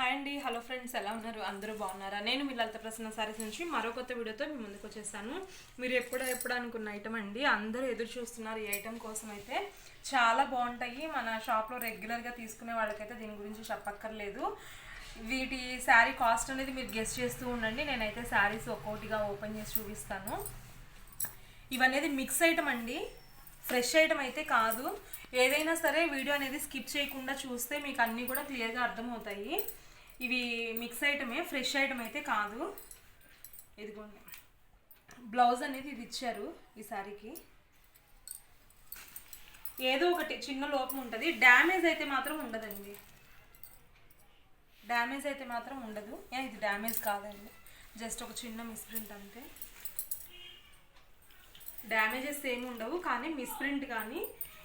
Hi అండి, hello friends, ఎలా ఉన్నారు? అందరూ బాగున్నారా? నేను మీ లలిత ప్రసన్న సారీస్ నుంచి మరో కొత్త వీడియోతో మీ ముందుకు వచ్చేసాను. మీరు ఎప్పుడు అనుకున్న ఐటమ్ అండి, అందరూ ఎదురు చూస్తున్నారు ఈ ఐటమ్ కోసం. అయితే చాలా బాగుంటాయి. మన షాప్లో రెగ్యులర్గా తీసుకునే వాళ్ళకైతే దీని గురించి చెప్పక్కర్లేదు. వీటి శారీ కాస్ట్ అనేది మీరు గెస్ చేస్తూ ఉండండి. నేనైతే శారీస్ ఒక్కొక్కటిగా ఓపెన్ చేసి చూపిస్తాను. ఇవనేది మిక్స్ ఐటమ్ అండి, ఫ్రెష్ ఐటమ్ అయితే కాదు. ఏదైనా సరే వీడియో అనేది స్కిప్ చేయకుండా చూస్తే మీకు అన్నీ కూడా క్లియర్గా అర్థమవుతాయి. ఇవి మిక్స్ ఐటమే, ఫ్రెష్ ఐటమ్ అయితే కాదు. ఇదిగోండి, బ్లౌజ్ అనేది ఇది ఇచ్చారు ఈ శారీకి. ఏదో ఒకటి చిన్న లోపం ఉంటుంది, డ్యామేజ్ అయితే మాత్రం ఉండదండి. డ్యామేజ్ అయితే మాత్రం ఉండదు. ఇది డ్యామేజ్ కాదండి, జస్ట్ ఒక చిన్న మిస్ప్రింట్ అంతే. డ్యామేజెస్ ఏమి ఉండవు, కానీ మిస్ప్రింట్ కానీ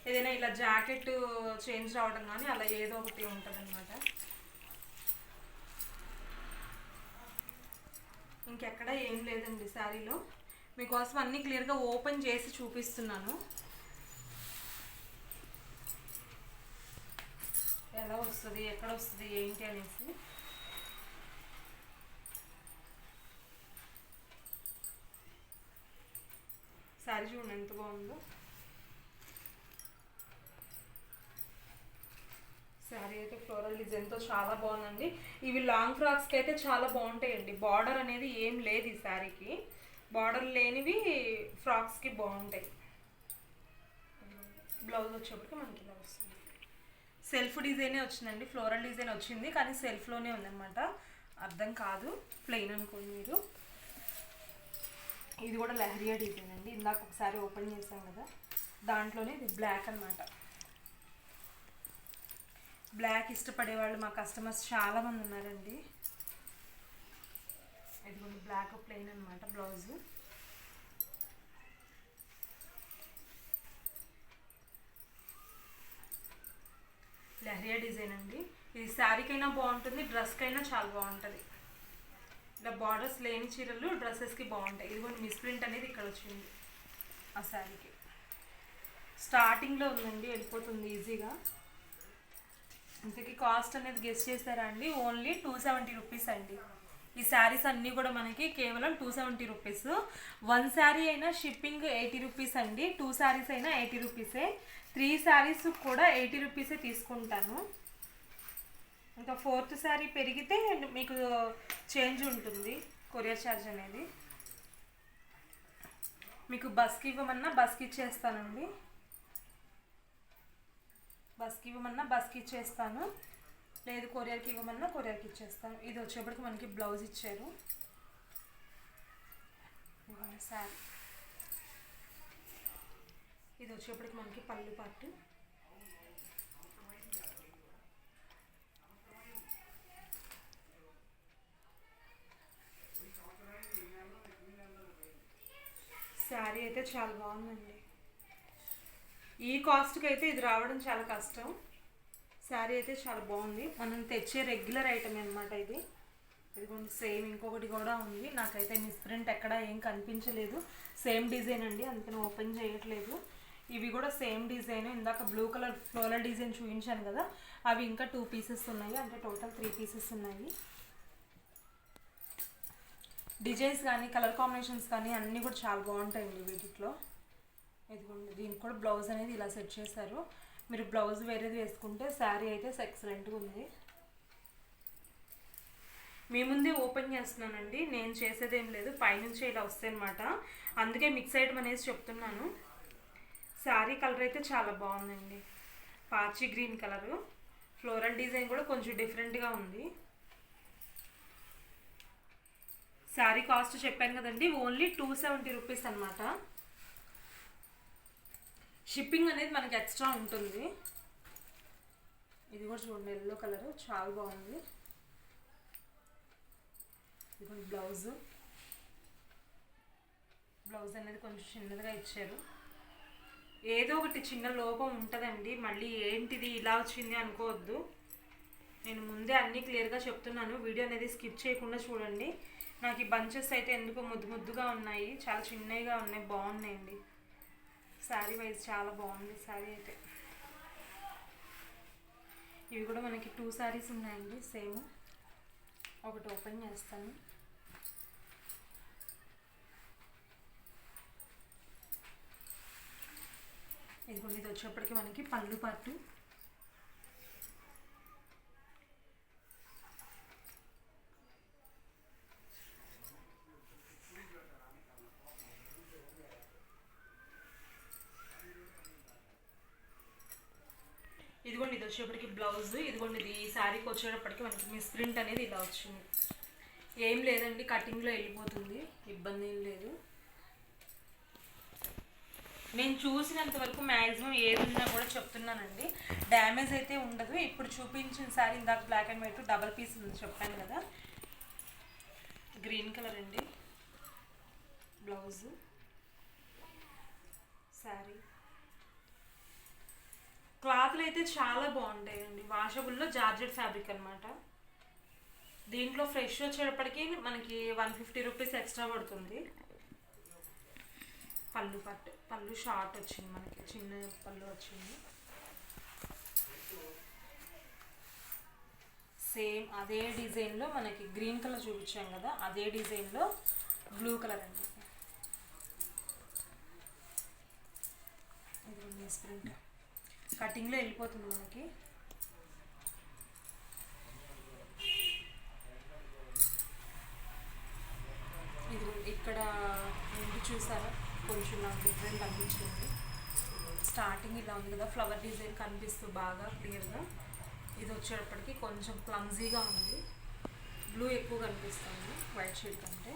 ఏదైనా ఇలా జాకెట్ చేంజ్ రావడం కానీ అలా ఏదో ఒకటి ఉంటుంది అనమాట. ఇంకెక్కడ ఏం లేదండి శారీలో. మీకోసం అన్నీ క్లియర్గా ఓపెన్ చేసి చూపిస్తున్నాను. ఎలా వస్తుంది, ఎక్కడ వస్తుంది, ఏంటి అనేసి. శారీ చూడండి ఎంత బాగుందో. శారీ అయితే ఫ్లోరల్ డిజైన్తో చాలా బాగుందండి. ఇవి లాంగ్ ఫ్రాక్స్కి అయితే చాలా బాగుంటాయండి. బార్డర్ అనేది ఏం లేదు ఈ శారీకి, బార్డర్ లేనివి ఫ్రాక్స్కి బాగుంటాయి. బ్లౌజ్ వచ్చేప్పటికి మనకి ఇలా వస్తుంది. సెల్ఫ్ డిజైనే వచ్చిందండి, ఫ్లోరల్ డిజైన్ వచ్చింది కానీ సెల్ఫ్లోనే ఉందన్నమాట. అర్థం కాదు, ప్లెయిన్ అనుకోండి మీరు. ఇది కూడా లహరియా డిజైన్ అండి, ఇందాక ఒకసారి ఓపెన్ చేసాం కదా, దాంట్లోనే ఇది బ్లాక్ అనమాట. బ్లాక్ ఇష్టపడే వాళ్ళు మా కస్టమర్స్ చాలామంది ఉన్నారండి. ఇదిగోండి, బ్లాక్ ప్లెయిన్ అనమాట బ్లౌజ్. లహరియా డిజైన్ అండి. ఇది శారీకైనా బాగుంటుంది, డ్రెస్కైనా చాలా బాగుంటుంది. ఇలా బార్డర్స్ లేని చీరలు డ్రెస్సెస్కి బాగుంటాయి. ఇదిగోండి, మిస్ప్రింట్ అనేది ఇక్కడ వచ్చింది ఆ శారీకి. స్టార్టింగ్లో ఉందండి, వెళ్ళిపోతుంది ఈజీగా. ఇంతకీ కాస్ట్ అనేది గెస్ చేస్తారా అండి? ఓన్లీ 270 రూపీస్ అండి. ఈ శారీస్ అన్నీ కూడా మనకి కేవలం 270 రూపీస్. 1 శారీ అయినా షిప్పింగ్ 80 రూపీస్ అండి. 2 శారీస్ అయినా 80 రూపీసే. 3 శారీస్ కూడా 80 రూపీసే తీసుకుంటాను. ఇంకా 4th శారీ పెరిగితే మీకు చేంజ్ ఉంటుంది, కొరియర్ ఛార్జ్ అనేది. మీకు బస్కి ఇవ్వమన్నా బస్కి ఇచ్చేస్తానండి, బస్కి ఇవ్వమన్నా బస్కి ఇచ్చేస్తాను, లేదు కొరియర్కి ఇవ్వమన్నా కొరియర్కి ఇచ్చేస్తాను. ఇది వచ్చేప్పటికి మనకి బ్లౌజ్ ఇచ్చారు. శారీ ఇది వచ్చేప్పటికి మనకి పళ్ళు పార్ట్. శారీ అయితే చాలా బాగుందండి. ఈ కాస్ట్కి అయితే ఇది రావడం చాలా కష్టం. శారీ అయితే చాలా బాగుంది, మనం తెచ్చే రెగ్యులర్ ఐటమ్ అనమాట ఇది. ఇదిగోండి, సేమ్ ఇంకొకటి కూడా ఉంది. నాకైతే మిస్ప్రింట్ ఎక్కడ ఏం కనిపించలేదు. సేమ్ డిజైన్ అండి, అందుకని ఓపెన్ చేయట్లేదు. ఇవి కూడా సేమ్ డిజైన్. ఇందాక బ్లూ కలర్ ఫ్లోరల్ డిజైన్ చూపించాను కదా, అవి ఇంకా 2 పీసెస్ ఉన్నాయి, అంటే టోటల్ 3 పీసెస్ ఉన్నాయి. డిజైన్స్ కానీ కలర్ కాంబినేషన్స్ కానీ అన్నీ కూడా చాలా బాగుంటాయండి వీటిలో. ఇదిగోండి, దీనికి కూడా బ్లౌజ్ అనేది ఇలా సెట్ చేశారు. మీరు బ్లౌజ్ వేరేది వేసుకుంటే శారీ అయితే ఎక్సలెంట్గా ఉంది. మీ ముందే ఓపెన్ చేస్తున్నానండి, నేను చేసేదేం లేదు, పైనుంచే ఇలా వస్తాయి అనమాట. అందుకే మిక్స్ ఐటమ్ అనేసి చెప్తున్నాను. శారీ కలర్ అయితే చాలా బాగుందండి, పాచి గ్రీన్ కలరు. ఫ్లోరల్ డిజైన్ కూడా కొంచెం డిఫరెంట్గా ఉంది. శారీ కాస్ట్ చెప్పాను కదండి, ఓన్లీ 270 రూపీస్ అనమాట. షిప్పింగ్ అనేది మనకి ఎక్స్ట్రా ఉంటుంది. ఇది కూడా చూడండి, ఎల్లో కలర్ చాలా బాగుంది. ఇది బ్లౌజ్ అనేది కొంచెం చిన్నదిగా ఇచ్చారు. ఏదో ఒకటి చిన్న లోపం ఉంటుందండి, మళ్ళీ ఏంటిది ఇలా వచ్చింది అనుకోవద్దు. నేను ముందే అన్నీ క్లియర్గా చెప్తున్నాను, వీడియో అనేది స్కిప్ చేయకుండా చూడండి. నాకు ఈ బంచెస్ అయితే ఎందుకో ముద్దుగా ఉన్నాయి, చాలా చిన్నగా ఉన్నాయి, బాగున్నాయండి. శారీ వైజ్ చాలా బాగుంది శారీ అయితే. ఇవి కూడా మనకి 2 శారీస్ ఉన్నాయండి సేమ్. ఒకటి ఓపెన్ చేస్తాను. ఇదిగోండి, ఇది వచ్చేప్పటికి మనకి పళ్ళు పాటు. ఇదిగోండి, ఇది వచ్చేప్పటికి బ్లౌజ్. ఇదిగోండి, ఇది శారీకి వచ్చేటప్పటికి మనకి మిస్ ప్రింట్ అనేది ఇలా వచ్చింది. ఏం లేదండి, కటింగ్లో వెళ్ళిపోతుంది, ఇబ్బంది ఏం లేదు. నేను చూసినంత వరకు మ్యాక్సిమం ఏది ఉన్నా కూడా చెప్తున్నానండి, డ్యామేజ్ అయితే ఉండదు. ఇప్పుడు చూపించిన శారీ ఇందాక black and white double piece ఉంది చెప్పాను కదా, గ్రీన్ కలర్ అండి బ్లౌజు. శారీ క్లాత్లు అయితే చాలా బాగుంటాయండి, వాషబుల్లో జార్జెట్ ఫ్యాబ్రిక్ అనమాట. దీంట్లో ఫ్రెష్ వచ్చేటప్పటికి మనకి 150 రూపీస్ ఎక్స్ట్రా పడుతుంది. పళ్ళు పట్టు, పళ్ళు షార్ట్ వచ్చింది, మనకి చిన్న పళ్ళు వచ్చింది. సేమ్ అదే డిజైన్లో మనకి గ్రీన్ కలర్ చూపించాం కదా, అదే డిజైన్లో బ్లూ కలర్ అండి. ఇది మిస్ ప్రింట్ కటింగ్లో వెళ్ళిపోతుంది మనకి. ఇది ఇక్కడ ముందు చూసారా, కొంచెం నాకు డిఫరెంట్ అనిపించింది. స్టార్టింగ్ ఇలా ఉంది కదా, ఫ్లవర్ డిజైన్ కనిపిస్తూ బాగా క్లియర్గా. ఇది వచ్చేటప్పటికి కొంచెం క్లమ్జీగా ఉంది, బ్లూ ఎక్కువ కనిపిస్తుంది వైట్ షేడ్ కంటే.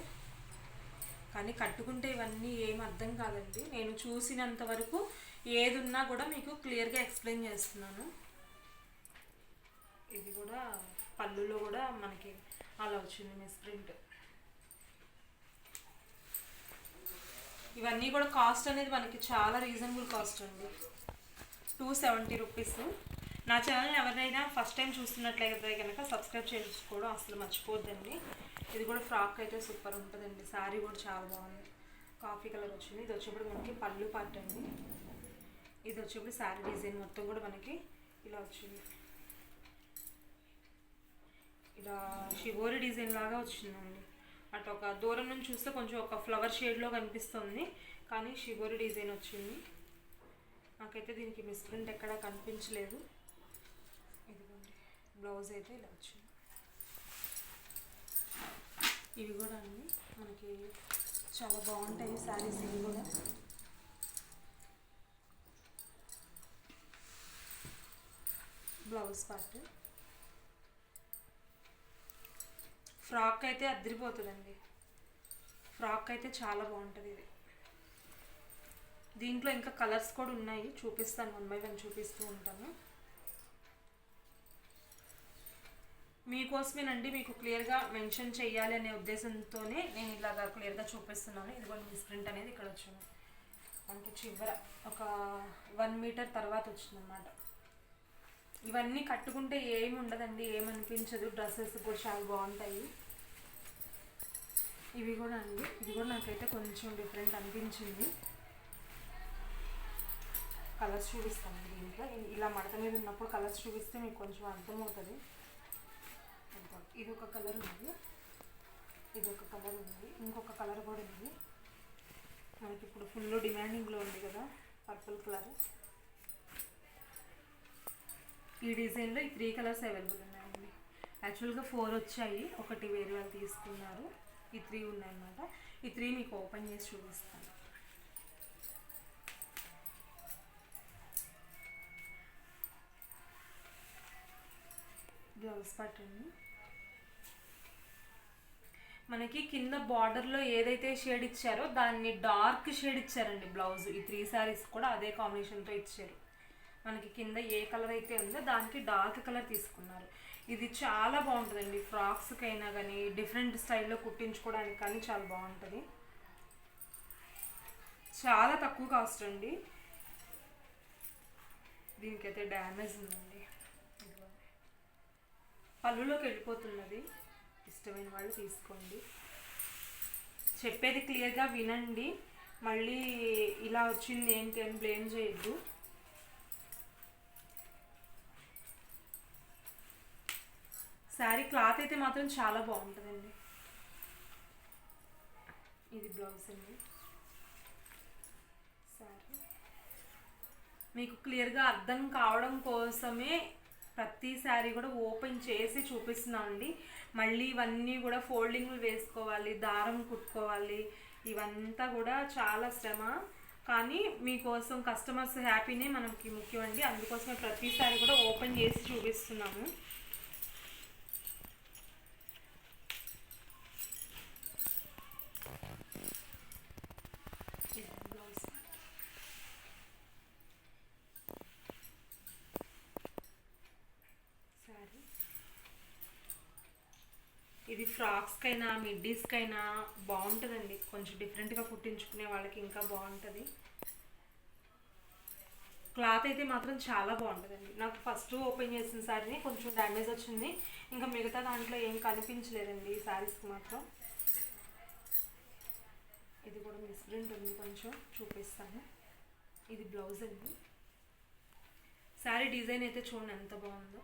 కానీ కట్టుకుంటే ఇవన్నీ ఏం అర్థం కాదండి, నేను చూసినంత వరకు ఏది ఉన్నా కూడా మీకు క్లియర్గా ఎక్స్ప్లెయిన్ చేస్తున్నాను. ఇది కూడా పళ్ళులో కూడా మనకి అలా వచ్చింది మిస్ ప్రింట్. ఇవన్నీ కూడా కాస్ట్ అనేది మనకి చాలా రీజనబుల్ కాస్ట్ అండి, 270 రూపీస్. నా ఛానల్ ఎవరైనా ఫస్ట్ టైం చూస్తున్నట్లయితే కనుక సబ్స్క్రైబ్ చేసుకోవడం అసలు మర్చిపోద్దండి. ఇది కూడా ఫ్రాక్ అయితే సూపర్ ఉంటుందండి, శారీ కూడా చాలా బాగుంది, కాఫీ కలర్ వచ్చింది. ఇది వచ్చేప్పుడు మనకి పళ్ళు పార్ట్ అండి. ఇది వచ్చేప్పుడు శారీ డిజైన్ మొత్తం కూడా మనకి ఇలా వచ్చింది, ఇలా షిబోరి డిజైన్ లాగా వచ్చిందండి. అటు ఒక దూరం నుంచి చూస్తే కొంచెం ఒక ఫ్లవర్ షేడ్లో కనిపిస్తుంది, కానీ షిబోరి డిజైన్ వచ్చింది. నాకైతే దీనికి మిస్ ప్రింట్ ఎక్కడా కనిపించలేదు. ఇదిగోండి, బ్లౌజ్ అయితే ఇలా వచ్చింది. ఇవి కూడా అండి మనకి చాలా బాగుంటాయి శారీస్. ఇవి కూడా బ్లౌజ్ పార్ట్. ఫ్రాక్ అయితే అద్దరిపోతుందండి, ఫ్రాక్ అయితే చాలా బాగుంటుంది ఇది. దీంట్లో ఇంకా కలర్స్ కూడా ఉన్నాయి, చూపిస్తాను, 1 by 1 చూపిస్తూ ఉంటాను మీకోసమేనండి. మీకు క్లియర్గా మెన్షన్ చేయాలి అనే ఉద్దేశంతోనే నేను ఇలాగా క్లియర్గా చూపిస్తున్నాను. ఇదిగోండి మిస్ ప్రింట్ అనేది ఇక్కడ వచ్చింది మనకి, చివర ఒక 1 మీటర్ తర్వాత వచ్చిందన్నమాట. ఇవన్నీ కట్టుకుంటే ఏమి ఉండదండి, ఏమనిపించదు, డ్రెస్సెస్ కూడా చాలా బాగుంటాయి. ఇవి కూడా అండి, ఇది కూడా నాకైతే కొంచెం డిఫరెంట్ అనిపించింది. కలర్స్ చూపిస్తాను దీంట్లో, ఇలా మడత మీద ఉన్నప్పుడు కలర్స్ చూపిస్తే మీకు కొంచెం అర్థమవుతుంది. ఇది ఒక కలర్ ఉంది, ఇది ఒక కలర్ ఉంది, ఇంకొక కలర్ కూడా ఉంది. మనకి ఇప్పుడు ఫుల్ డిమాండింగ్లో ఉంది కదా పర్పుల్ కలర్. ఈ డిజైన్లో ఈ 3 కలర్స్ అవైలబుల్ ఉన్నాయండి. యాక్చువల్గా 4 వచ్చాయి, ఒకటి వేరే వాళ్ళు తీసుకున్నారు. ఈ 3 ఉన్నాయన్నమాట. ఈ 3 మీకు ఓపెన్ చేసి చూపిస్తాను. బ్లౌజ్ పార్ట్ అండి, మనకి కింద బార్డర్లో ఏదైతే షేడ్ ఇచ్చారో దాన్ని డార్క్ షేడ్ ఇచ్చారండి బ్లౌజ్. ఈ 3 శారీస్ కూడా అదే కాంబినేషన్తో ఇచ్చారు. మనకి కింద ఏ కలర్ అయితే ఉందో దానికి డార్క్ కలర్ తీసుకున్నారు. ఇది చాలా బాగుంటుందండి, ఫ్రాక్స్కైనా కానీ డిఫరెంట్ స్టైల్లో కుట్టించుకోవడానికి కానీ చాలా బాగుంటుంది. చాలా తక్కువ కాస్ట్ అండి. దీనికైతే డ్యామేజ్ ఉందండి, పళ్ళులోకి వెళ్ళిపోతున్నది. ఇష్టమైన వాళ్ళు తీసుకోండి, చెప్పేది క్లియర్గా వినండి, మళ్ళీ ఇలా వచ్చింది ఏంటి అని బ్లేమ్ చేయొద్దు. శారీ క్లాత్ అయితే మాత్రం చాలా బాగుంటుందండి. ఇది బ్లౌజ్ అండి. శారీ మీకు క్లియర్గా అర్థం కావడం కోసమే ప్రతి శారీ కూడా ఓపెన్ చేసి చూపిస్తున్నామండి. మళ్ళీ ఇవన్నీ కూడా ఫోల్డింగ్లు వేసుకోవాలి, దారం కుట్టుకోవాలి, ఇవంతా కూడా చాలా శ్రమ. కానీ మీకోసం కస్టమర్స్ హ్యాపీనే మనకి ముఖ్యమండి. అందుకోసమే ప్రతి శారీ కూడా ఓపెన్ చేసి చూపిస్తున్నాము. ఇది ఫ్రాక్స్కైనా మిడ్డీస్కైనా బాగుంటుందండి. కొంచెం డిఫరెంట్గా కుట్టించుకునే వాళ్ళకి ఇంకా బాగుంటుంది. క్లాత్ అయితే మాత్రం చాలా బాగుంటుందండి. నాకు ఫస్ట్ ఓపెన్ చేసిన శారీని కొంచెం డ్యామేజ్ వచ్చింది, ఇంకా మిగతా దాంట్లో ఏం కనిపించలేదండి ఈ శారీస్కి మాత్రం. ఇది కూడా మిస్ప్రింట్ ఉంది, కొంచెం చూపిస్తాను. ఇది బ్లౌజ్ అండి. శారీ డిజైన్ అయితే చూడండి ఎంత బాగుందో.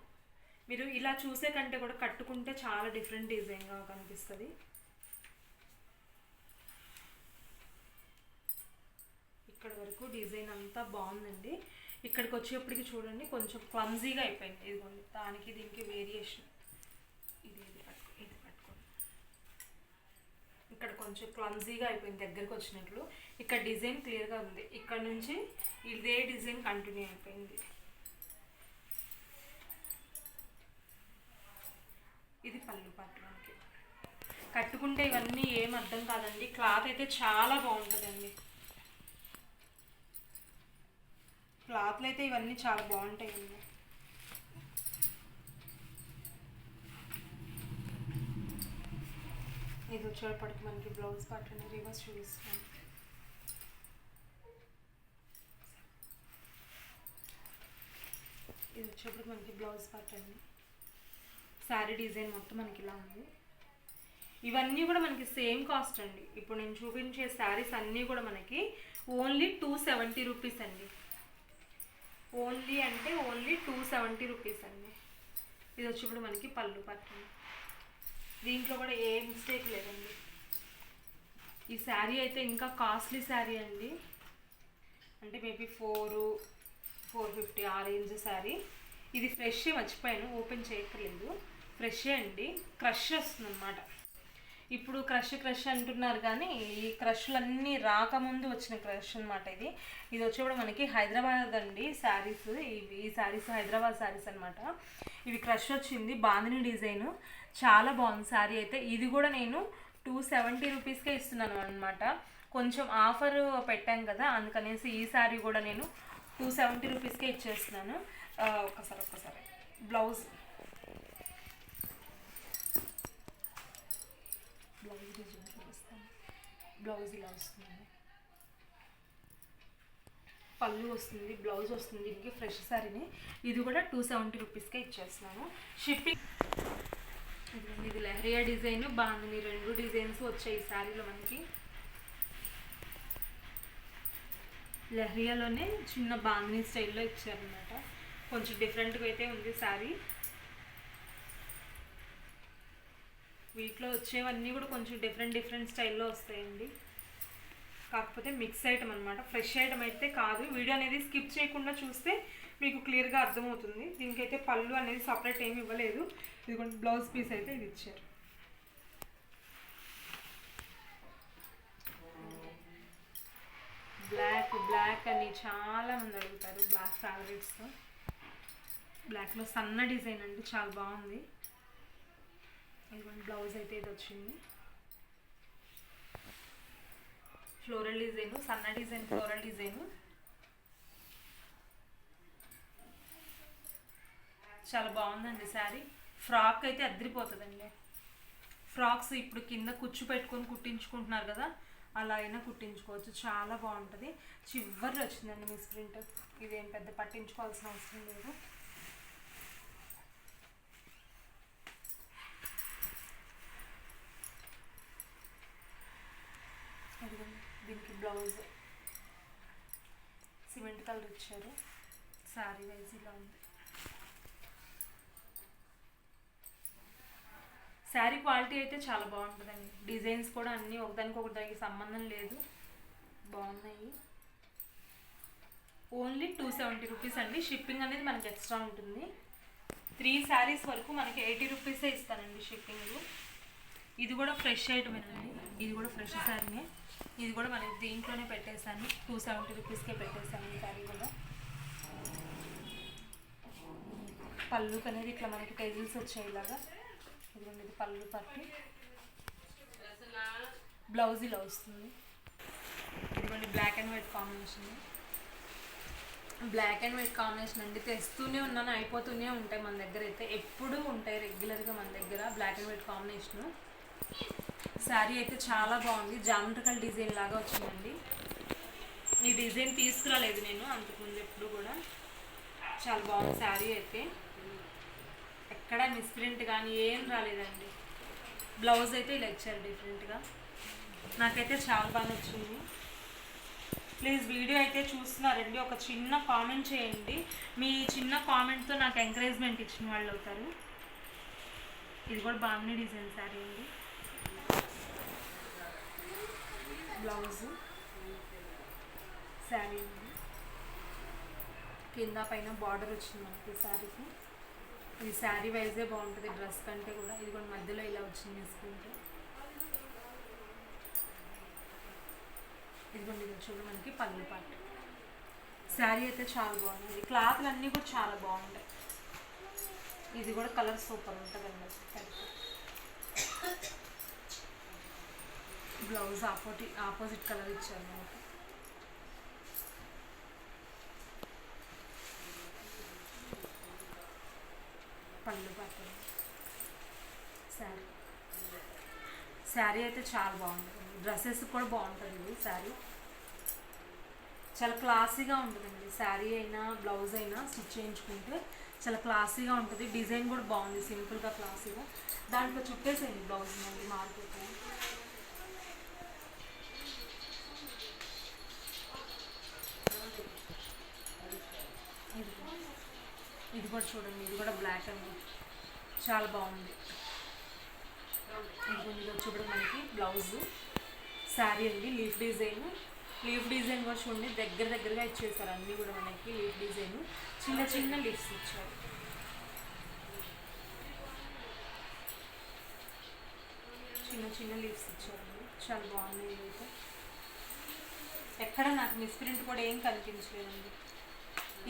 మీరు ఇలా చూసే కంటే కూడా కట్టుకుంటే చాలా డిఫరెంట్ డిజైన్గా కనిపిస్తుంది. ఇక్కడ వరకు డిజైన్ అంతా బాగుందండి. ఇక్కడికి వచ్చేప్పటికి చూడండి కొంచెం క్లమ్జీగా అయిపోయింది. ఇదిగోండి దానికి దీనికి వేరియేషన్. ఇది పట్టుకోండి. ఇక్కడ కొంచెం క్లమ్జీగా అయిపోయింది దగ్గరికి వచ్చినట్లు. ఇక్కడ డిజైన్ క్లియర్గా ఉంది. ఇక్కడ నుంచి ఇదే డిజైన్ కంటిన్యూ అయిపోయింది. ఇది పళ్ళు పట్టులోనికి కట్టుకుంటే ఇవన్నీ ఏం అర్థం కాదండి. క్లాత్ అయితే చాలా బాగుంటుందండి. క్లాత్లు అయితే ఇవన్నీ చాలా బాగుంటాయండి. ఇది వచ్చేటప్పటికి మనకి బ్లౌజ్ పార్ట్ అని రివర్స్ చూపిస్తాను. ఇది వచ్చేటప్పటికి మనకి బ్లౌజ్ పార్ట్ అండి. శారీ డిజైన్ మొత్తం మనకి ఇలా ఉంది. ఇవన్నీ కూడా మనకి సేమ్ కాస్ట్ అండి. ఇప్పుడు నేను చూపించే శారీస్ అన్నీ కూడా మనకి ఓన్లీ 270 రూపీస్ అండి. ఓన్లీ అంటే ఓన్లీ 270 రూపీస్ అండి. ఇది వచ్చి ఇప్పుడు మనకి పళ్ళు పట్టు. దీంట్లో కూడా ఏ మిస్టేక్ లేదండి. ఈ శారీ అయితే ఇంకా కాస్ట్లీ శారీ అండి. అంటే మేబీ 450 ఆ రేంజ్ శారీ. ఇది ఫ్రెష్, మర్చిపోయాను ఓపెన్ చేయక్కర్లేదు. ఫ్రెష్ అండి. క్రష్ వస్తుంది అనమాట. ఇప్పుడు క్రష్ అంటున్నారు కానీ ఈ క్రష్లన్నీ రాకముందు వచ్చిన క్రష్ అనమాట. ఇది వచ్చేప్పుడు మనకి హైదరాబాద్ అండి శారీస్. ఈ శారీస్ హైదరాబాద్ శారీస్ అనమాట. ఇవి క్రష్ వచ్చింది, బాందిని డిజైన్, చాలా బాగుంది శారీ అయితే. ఇది కూడా నేను 270 రూపీస్కే ఇస్తున్నాను అనమాట. కొంచెం ఆఫర్ పెట్టాను కదా, అందుకనేసి ఈ శారీ కూడా నేను 270 రూపీస్కే ఇచ్చేస్తున్నాను. ఒక్కసారి బ్లౌజ్ డిజైన్ చూపిస్తాను. బ్లౌజ్ ఇలా వస్తుంది, పళ్ళు వస్తుంది, బ్లౌజ్ వస్తుంది. దీనికి ఫ్రెష్ శారీని. ఇది కూడా 270 రూపీస్కే ఇచ్చేస్తున్నాను. షిప్పింగ్ ఇది లెహరియా డిజైన్, బాందిని, 2 డిజైన్స్ వచ్చాయి ఈ శారీలో మనకి. లెహరియాలోనే చిన్న బాందిని స్టైల్లో ఇచ్చారనమాట. కొంచెం డిఫరెంట్గా అయితే ఉంది శారీ. వీటిలో వచ్చేవన్నీ కూడా కొంచెం డిఫరెంట్ స్టైల్లో వస్తాయండి. కాకపోతే మిక్స్ ఐటమ్ అనమాట. ఫ్రెష్ ఐటమ్ అయితే కాదు. వీడియో అనేది స్కిప్ చేయకుండా చూస్తే మీకు క్లియర్గా అర్థమవుతుంది. దీనికైతే పళ్ళు అనేది సపరేట్ ఏమి ఇవ్వలేదు. ఇదిగోండి బ్లౌజ్ పీస్ అయితే ఇది ఇచ్చారు. బ్లాక్ అని చాలా మంది అడుగుతారు. బ్లాక్ ఫ్యాబ్రిక్స్తో బ్లాక్లో సన్న డిజైన్ అండి, చాలా బాగుంది. ఇదిగోండి బ్లౌజ్ అయితే ఇది వచ్చింది. ఫ్లోరల్ డిజైన్, సన్న డిజైన్, ఫ్లోరల్ డిజైన్ చాలా బాగుందండి శారీ. ఫ్రాక్ అయితే అద్దరిపోతుందండి. ఫ్రాక్స్ ఇప్పుడు కింద కుచ్చు పెట్టుకొని కుట్టించుకుంటున్నారు కదా, అలా అయినా కుట్టించుకోవచ్చు. చాలా బాగుంటుంది. చివరి వచ్చిందండి మిస్ ప్రింట్. ఇదేం పెద్ద పట్టించుకోవాల్సిన అవసరం లేదు. దీనికి బ్లౌజ్ సిమెంట్ కలర్ ఇచ్చారు. శారీ వైజ్ ఇలా ఉంది. శారీ క్వాలిటీ అయితే చాలా బాగుంటుందండి. డిజైన్స్ కూడా అన్నీ ఒకదానికి సంబంధం లేదు, బాగున్నాయి. ఓన్లీ 270 రూపీస్ అండి. షిప్పింగ్ అనేది మనకి ఎక్స్ట్రా ఉంటుంది. 3 శారీస్ వరకు మనకి 80 రూపీసే ఇస్తానండి షిప్పింగ్. ఇది కూడా ఫ్రెష్ ఐటమ్ అండి, ఇది కూడా ఫ్రెష్ శారీనే. ఇది కూడా మనకి దీంట్లోనే పెట్టేశాను, 270 రూపీస్కే పెట్టేశాను ఈ శారీ కూడా. పళ్ళుకి అనేది ఇట్లా మనకి టైజిల్స్ వచ్చాయి ఇలాగా. ఇదిగోండి, ఇది పళ్ళు పట్టి, బ్లౌజ్ ఇలా వస్తుంది. ఇదిగోండి black and white combination. Black and white combination అండి, తెస్తూనే ఉన్నాను, అయిపోతూనే ఉంటాయి మన దగ్గర అయితే, ఎప్పుడూ ఉంటాయి రెగ్యులర్గా మన దగ్గర black and white combination. Sari అయితే చాలా బాగుంది, జామెట్రికల్ డిజైన్ లాగా వచ్చిందండి. ఈ డిజైన్ తీసుకురాలేదు నేను అంతకుముందు ఎప్పుడు కూడా. చాలా బాగుంది శారీ అయితే, ఎక్కడ మిస్ప్రింట్ కానీ ఏం రాలేదండి. బ్లౌజ్ అయితే ఇలా ఇచ్చారు డిఫరెంట్గా, నాకైతే చాలా బాగా నచ్చింది. ప్లీజ్ వీడియో అయితే చూస్తున్నారండి, ఒక చిన్న కామెంట్ చేయండి. మీ చిన్న కామెంట్తో నాకు ఎంకరేజ్మెంట్ ఇచ్చిన వాళ్ళు అవుతారు. ఇది కూడా బాగుంది డిజైన్ శారీ అండి. బ్లౌజ్ శారీ అండి, కింద పైన బార్డర్ వచ్చింది మనకి శారీకి. ఇది శారీ వైజే బాగుంటుంది డ్రెస్ కంటే కూడా. ఇది కూడా మధ్యలో ఇలా వచ్చింది తీసుకుంటే. ఇదిగోండి, ఇది చూడండి మనకి పళ్ళు పాట. శారీ అయితే చాలా బాగుంది, క్లాత్లు అన్నీ కూడా చాలా బాగుంటాయి. ఇది కూడా కలర్ సూపర్ ఉంటుంది అండి. బ్లౌజ్ ఆపోజిట్ కలర్ ఇచ్చారు మనకి. పళ్ళు పట్టు శారీ. శారీ అయితే చాలా బాగుంటుంది, డ్రెస్సెస్ కూడా బాగుంటుంది. ఇది శారీ చాలా క్లాసీగా ఉంటుందండి. శారీ అయినా బ్లౌజ్ అయినా స్టిచ్ చేయించుకుంటే చాలా క్లాసీగా ఉంటుంది. డిజైన్ కూడా బాగుంది, సింపుల్గా క్లాసీగా. దాంట్లో చుట్టేసేయండి బ్లౌజ్ మళ్ళీ మార్కెట్. ఇది కూడా చూడండి, ఇది కూడా బ్లాక్ అండి, చాలా బాగుంది. ఇది చూడండి మనకి బ్లౌజ్ శారీ అండి, లీఫ్ డిజైన్ కూడా చూడండి, దగ్గరగా ఇచ్చేసారు అన్నీ కూడా మనకి. లీఫ్ డిజైన్ చిన్న చిన్న లీఫ్స్ ఇచ్చారు. చిన్న లీవ్స్ ఇచ్చారండి, చాలా బాగుంది. ఇదైతే ఎక్కడ నాకు మిస్ప్రింట్ కూడా ఏం కనిపించలేదండి.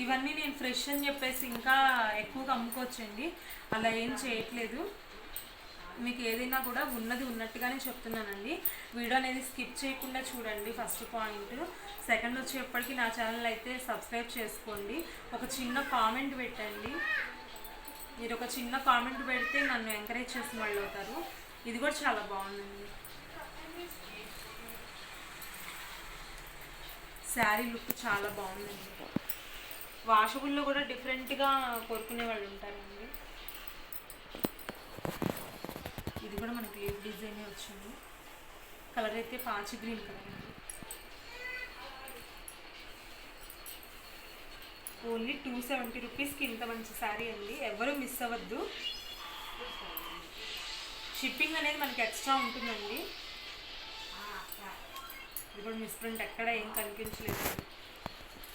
ఇవన్నీ నేను ఫ్రెష్ అని చెప్పేసి ఇంకా ఎక్కువగా అమ్ముకోవచ్చండి, అలా ఏం చేయట్లేదు. మీకు ఏదైనా కూడా ఉన్నది ఉన్నట్టుగానే చెప్తున్నానండి. వీడియో అనేది స్కిప్ చేయకుండా చూడండి, ఫస్ట్ పాయింట్. సెకండ్ వచ్చేప్పటికి నా ఛానల్ అయితే సబ్స్క్రైబ్ చేసుకోండి. ఒక చిన్న కామెంట్ పెట్టండి, మీరు ఒక చిన్న కామెంట్ పెడితే నన్ను ఎంకరేజ్ చేసిన వాళ్ళు అవుతారు. ఇది కూడా చాలా బాగుందండి, శారీ లుక్ చాలా బాగుందండి. వాషబుల్లో కూడా డిఫరెంట్గా కోరుకునే వాళ్ళు ఉంటారండి. ఇది కూడా మనకి లీఫ్ డిజైనే వచ్చింది. కలర్ అయితే పాచి గ్రీన్ కలర్ అండి. ఓన్లీ 270 రూపీస్కి ఇంత మంచి శారీ అండి, ఎవరు మిస్ అవ్వద్దు. షిప్పింగ్ అనేది మనకి ఎక్స్ట్రా ఉంటుందండి. ఇది కూడా మిస్ప్రింట్ ఎక్కడ ఏం కనిపించలేదు.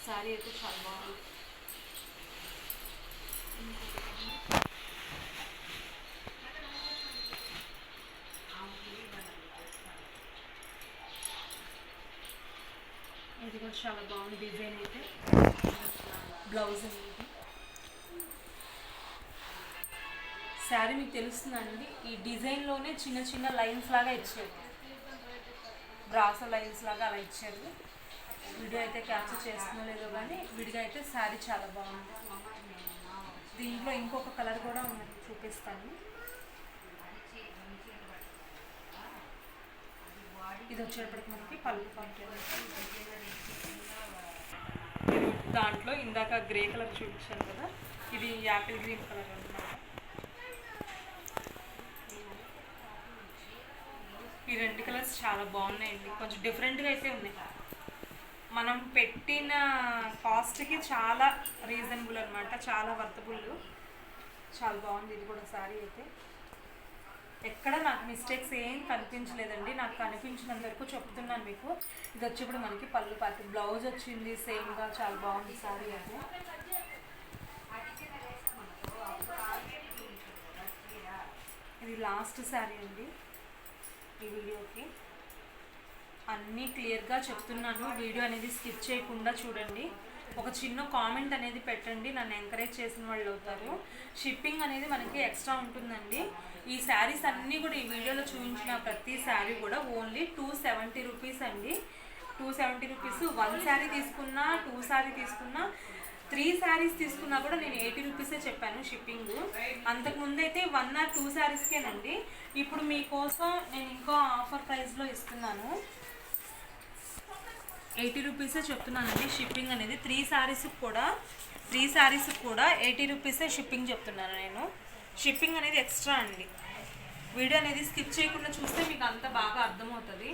శారీ అయితే చాలా బాగుంది. ఇది కూడా చాలా బాగుంది డిజైన్ అయితే. బ్లౌజ్ అనేది శారీ మీకు తెలుస్తుందండి, ఈ డిజైన్లోనే చిన్న చిన్న లైన్స్ లాగా ఇచ్చారు, బ్రాసో లైన్స్ లాగా అలా ఇచ్చారు. వీడియో అయితే క్యాప్చర్ చేస్తున్నా లేదో కానీ విడిగా అయితే శారీ చాలా బాగుంది. దీంట్లో ఇంకొక కలర్ కూడా ఉన్నది, చూపిస్తాను. ఇది వచ్చేటప్పటికి మనకి పళ్ళు పాటు. దాంట్లో ఇందాక గ్రే కలర్ చూపించాను కదా, ఇది యాపిల్ గ్రీన్ కలర్ అన్నమాట. ఈ రెండు కలర్స్ చాలా బాగున్నాయండి, కొంచెం డిఫరెంట్గా అయితే ఉన్నాయి. మనం పెట్టిన కాస్ట్కి చాలా రీజనబుల్ అనమాట, చాలా వర్తబుల్, చాలా బాగుంది. ఇది కూడా శారీ అయితే ఎక్కడ నాకు మిస్టేక్స్ ఏం కనిపించలేదండి. నాకు కనిపించినంత వరకు చెప్తున్నాను మీకు. ఇది వచ్చి ఇప్పుడు మనకి పళ్ళు పాతి బ్లౌజ్ వచ్చింది సేమ్గా, చాలా బాగుంది సారీ అయితే. ఇది లాస్ట్ శారీ అండి ఈ వీడియోకి. అన్నీ క్లియర్గా చెప్తున్నాను, వీడియో అనేది స్కిప్ చేయకుండా చూడండి. ఒక చిన్న కామెంట్ అనేది పెట్టండి, నన్ను ఎంకరేజ్ చేసిన వాళ్ళు అవుతారు. షిప్పింగ్ అనేది మనకి ఎక్స్ట్రా ఉంటుందండి. ఈ శారీస్ అన్నీ కూడా ఈ వీడియోలో చూపించిన ప్రతి శారీ కూడా ఓన్లీ 270 రూపీస్ అండి. 270 రూపీస్. 1 శారీ తీసుకున్నా, 2 శారీ తీసుకున్నా, 3 శారీస్ తీసుకున్నా కూడా నేను 80 రూపీసే చెప్పాను షిప్పింగ్. అంతకుముందు అయితే 1 or 2 శారీస్కేనండి. ఇప్పుడు మీకోసం నేను ఇంకో ఆఫర్ ప్రైస్లో ఇస్తున్నాను. 80 రూపీసే చెప్తున్నానండి షిప్పింగ్ అనేది. 3 శారీస్కి కూడా 80 రూపీసే షిప్పింగ్ చెప్తున్నాను నేను. షిప్పింగ్ అనేది ఎక్స్ట్రా అండి. వీడియో అనేది స్కిప్ చేయకుండా చూస్తే మీకు అంత బాగా అర్థమవుతుంది.